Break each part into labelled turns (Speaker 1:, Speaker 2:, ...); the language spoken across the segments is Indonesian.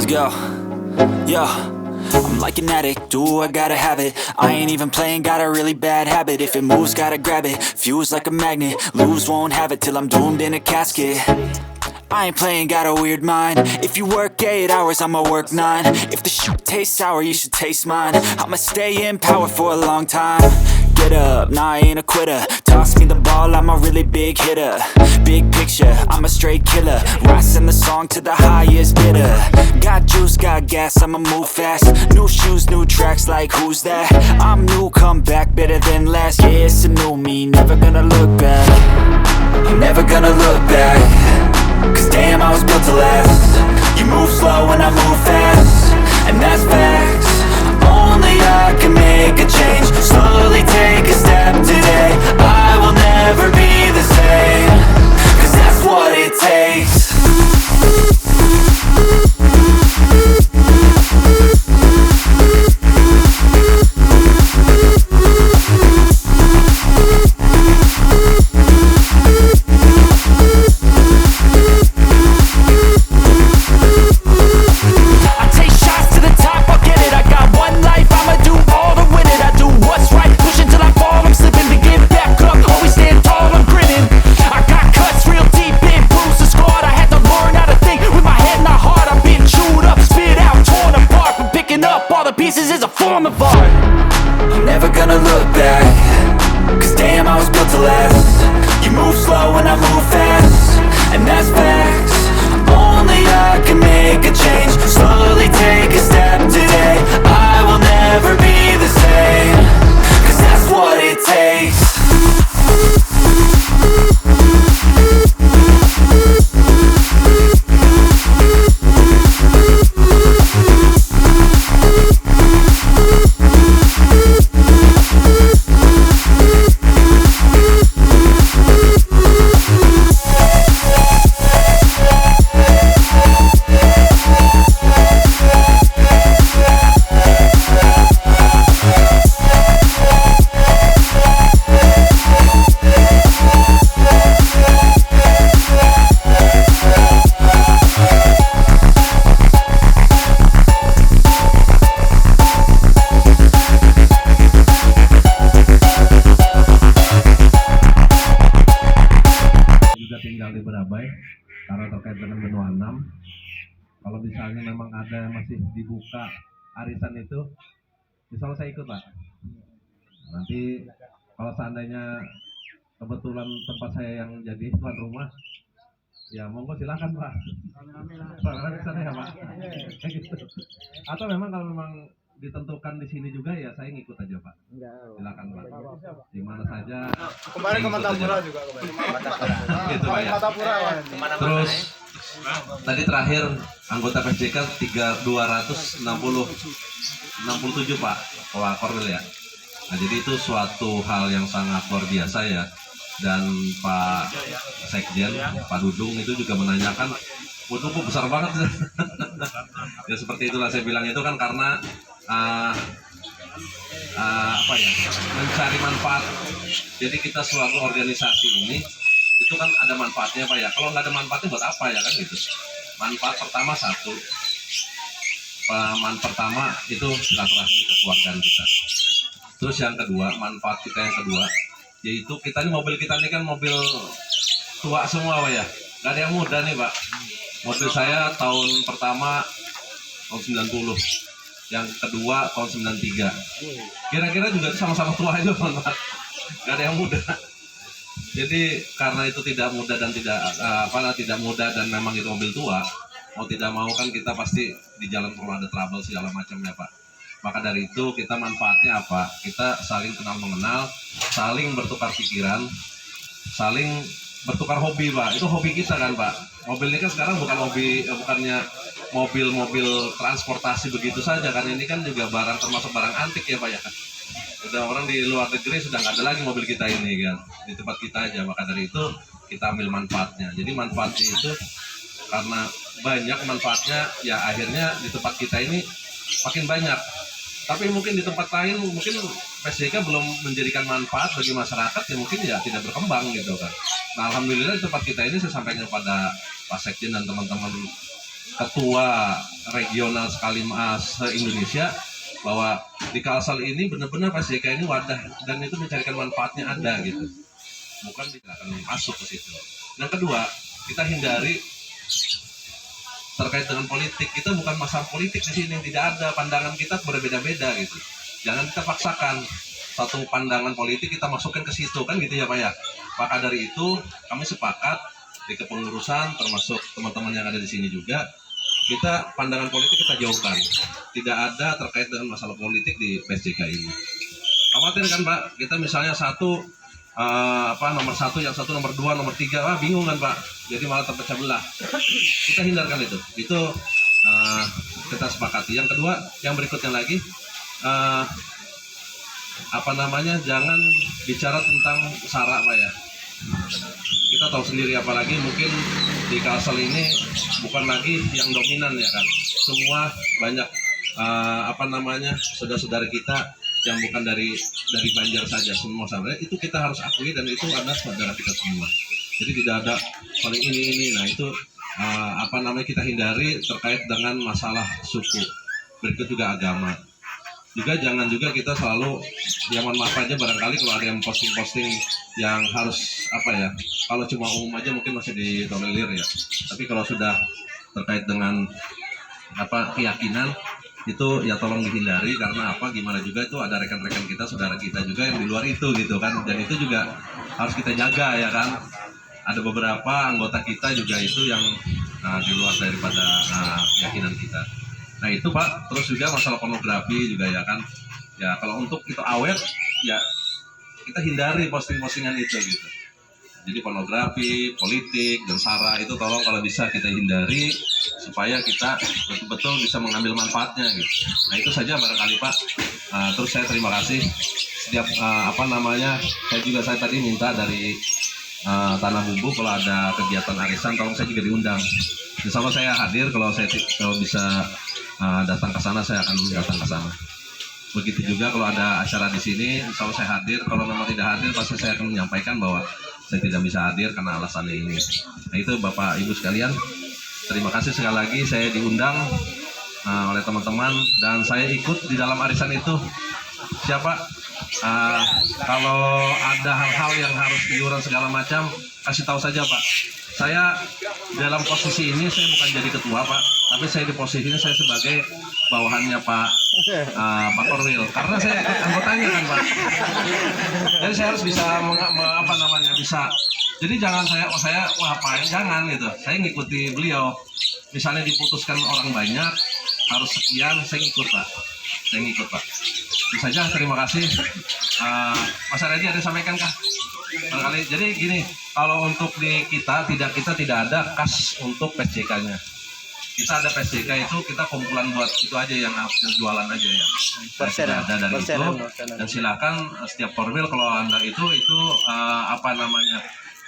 Speaker 1: Let's go. Yo, I'm like an addict, do I gotta have it. I ain't even playing, got a really bad habit. If it moves, gotta grab it, fuse like a magnet. Lose, won't have it till I'm doomed in a casket. I ain't playing, got a weird mind. If you work 8 hours, I'ma work 9. If the shit tastes sour, you should taste mine. I'ma stay in power for a long time. Get up, nah, I ain't a quitter. Toss me the ball, I'm a really big hitter. Big picture, I'm a straight killer. Rising the song to the highest bidder. Got juice, got gas, I'ma move fast. New shoes, new tracks, like who's that? I'm new, come back, better than last. Yeah, it's a new me, never gonna look back. I'm never gonna look back. Cause damn, I was built to last. You move slow and I move fast, and that's facts. Only I can make a change. Slowly take a step today. I will never be the same. Cause that's what it takes. Pieces is a form of art. I'm never gonna look back. Cause damn, I was built to last. You move slow and I move fast, and that's facts. Only I can make a change. Slowly take a step today. I will never be the same. Cause that's what it takes.
Speaker 2: Tinggal di Berabai karena terkait dengan benua 6. Kalau misalnya memang ada masih dibuka arisan itu, misalnya saya ikut Pak. Nanti kalau seandainya kebetulan tempat saya yang jadi tuan rumah, ya monggo silakan Pak. Soalnya di sana ya Pak. Atau memang kalau memang ditentukan di sini juga ya saya ngikut aja Pak. Silakan Pak. Di mana saja.
Speaker 3: Kemarin ke Matapura juga
Speaker 2: Gitu Pak ya. Terus tadi terakhir anggota PSJK 267 Pak Korwil ya. Nah jadi itu suatu hal yang sangat luar biasa ya. Dan Pak Sekjen, Pak Dudung itu juga menanyakan, waduh kok besar banget. Ya seperti itulah saya bilang itu kan karena mencari manfaat. Jadi kita suatu organisasi ini itu kan ada manfaatnya Pak ya. Kalau nggak ada manfaatnya buat apa ya kan gitu. Manfaat pertama satu. Manfaat pertama itu silaturahmi kekeluargaan kita. Terus yang kedua, manfaat kita yang kedua, yaitu kita ini mobil kita ini kan mobil tua semua Pak ya. Nggak ada yang muda nih Pak. Mobil saya tahun pertama tahun 90. Yang kedua tahun 93. Kira-kira juga sama-sama tua aja Pak. Gak ada yang muda. Jadi karena itu tidak mudah dan tidak mudah dan memang itu mobil tua, mau tidak mau kan kita pasti di jalan perlu ada trouble segala macam ya Pak. Maka dari itu kita manfaatnya apa? Kita saling kenal mengenal, saling bertukar pikiran, saling bertukar hobi Pak. Itu hobi kita kan Pak. Mobil ini kan sekarang bukan hobi, bukannya mobil-mobil transportasi begitu saja kan, ini kan juga barang termasuk barang antik ya Pak ya kan. Udah orang di luar negeri sudah nggak ada lagi mobil kita ini kan, di tempat kita aja. Maka dari itu kita ambil manfaatnya. Jadi manfaatnya itu karena banyak manfaatnya ya akhirnya di tempat kita ini makin banyak. Tapi mungkin di tempat lain mungkin PSJK belum menjadikan manfaat bagi masyarakat ya mungkin ya tidak berkembang gitu kan. Nah alhamdulillah di tempat kita ini saya sampaikan kepada Pak Sekjen dan teman-teman ketua regional sekali se-Indonesia bahwa di Kalsel ini benar-benar PSJK ini wadah dan itu mencarikan manfaatnya ada gitu, bukan tidak akan masuk ke situ. Yang kedua, kita hindari terkait dengan politik. Kita bukan masalah politik di sini, tidak ada, pandangan kita berbeda-beda gitu. Jangan kita paksakan satu pandangan politik kita masukkan ke situ kan gitu ya Pak ya. Maka dari itu kami sepakat di kepengurusan termasuk teman-teman yang ada di sini juga, kita pandangan politik kita jauhkan. Tidak ada terkait dengan masalah politik di PSJK ini. Khawatir kan Pak, kita misalnya nomor satu, yang satu nomor 2, nomor 3, bingung kan Pak, jadi malah terpecah belah. Kita hindarkan itu kita sepakati. Yang kedua, yang berikutnya lagi, jangan bicara tentang sara Pak ya. Kita tahu sendiri, apalagi mungkin di Kalsel ini bukan lagi yang dominan ya kan, semua banyak saudara-saudara kita yang bukan dari Banjar saja, semua saudara itu kita harus akui dan itu adalah saudara kita semua. Jadi tidak ada paling ini. Nah itu kita hindari terkait dengan masalah suku. Berikut juga agama. Juga jangan juga kita selalu mohon maaf aja, barangkali kalau ada yang posting yang harus kalau cuma umum aja mungkin masih ditolerir ya. Tapi kalau sudah terkait dengan keyakinan itu ya tolong dihindari, karena gimana juga itu ada rekan-rekan kita, saudara kita juga yang di luar itu gitu kan, dan itu juga harus kita jaga ya kan. Ada beberapa anggota kita juga itu yang di luar daripada keyakinan kita. Nah itu Pak, terus juga masalah pornografi juga ya kan. Ya kalau untuk itu awet ya kita hindari posting-postingan itu gitu. Jadi pornografi, politik, dan sara itu tolong kalau bisa kita hindari supaya kita betul-betul bisa mengambil manfaatnya gitu. Nah itu saja barangkali Pak. Terus saya terima kasih setiap saya tadi minta dari Tanah Bumbu kalau ada kegiatan arisan tolong saya juga diundang. Insya Allah saya hadir, kalau bisa datang ke sana saya akan datang ke sana. Begitu juga kalau ada acara di sini, insya Allah saya hadir. Kalau memang tidak hadir, pasti saya akan menyampaikan bahwa saya tidak bisa hadir karena alasannya ini. Nah itu Bapak Ibu sekalian, terima kasih sekali lagi saya diundang oleh teman-teman dan saya ikut di dalam arisan itu. Siapa? Kalau ada hal-hal yang harus iuran segala macam, kasih tahu saja Pak. Saya dalam posisi ini saya bukan jadi ketua Pak, tapi saya di posisi ini saya sebagai bawahannya Pak Korwil, karena saya anggotanya kan Pak. Jadi saya harus bisa bisa. Jadi jangan jangan gitu. Saya ngikuti beliau. Misalnya diputuskan orang banyak harus sekian, saya ngikut Pak. Itu saja, terima kasih. Mas Aredi ada sampaikan kah? Barangkali. Jadi gini, kalau untuk di kita tidak ada kas untuk PSJK-nya. Kita ada PSJK itu kita kumpulan buat itu aja yang jualan aja ya. Tidak ada dari itu. Dan silakan setiap Korwil kalau Anda itu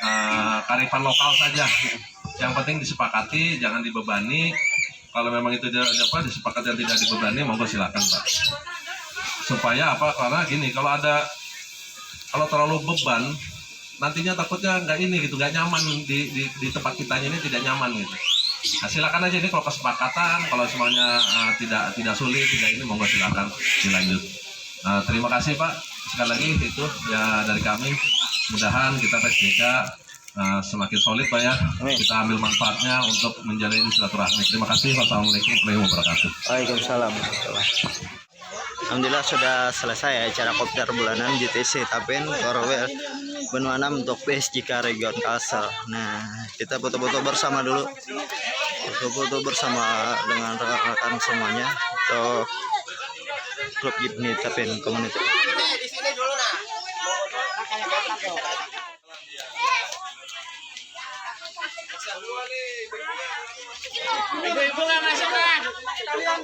Speaker 2: kearifan lokal saja. Yang penting disepakati, jangan dibebani. Kalau memang itu disepakati yang tidak dibebani, monggo silakan Pak. Supaya karena gini, kalau terlalu beban nantinya takutnya nggak nyaman di tempat kitanya ini, tidak nyaman gitu. Nah, silakan aja, ini kalau kesepakatan, kalau semuanya tidak sulit, tidak ini, monggo silakan dilanjut. Terima kasih Pak, sekali lagi itu ya dari kami. Mudahan kita PSJK semakin solid Pak ya. Kita ambil manfaatnya untuk menjalin silaturahmi. Terima kasih. Wassalamualaikum warahmatullahi wabarakatuh.
Speaker 4: Waalaikumsalam. Alhamdulillah sudah selesai acara kopdar bulanan JTC Tapen Korwil Benua 6 untuk PSJK Region Kalsel. Nah, kita foto-foto bersama dulu. Foto-foto bersama dengan rekan-rekan semuanya untuk klub Jibni Tapen Community.
Speaker 5: Di sini dulu nah. Ibu-ibu nggak masuk kan? Kalian.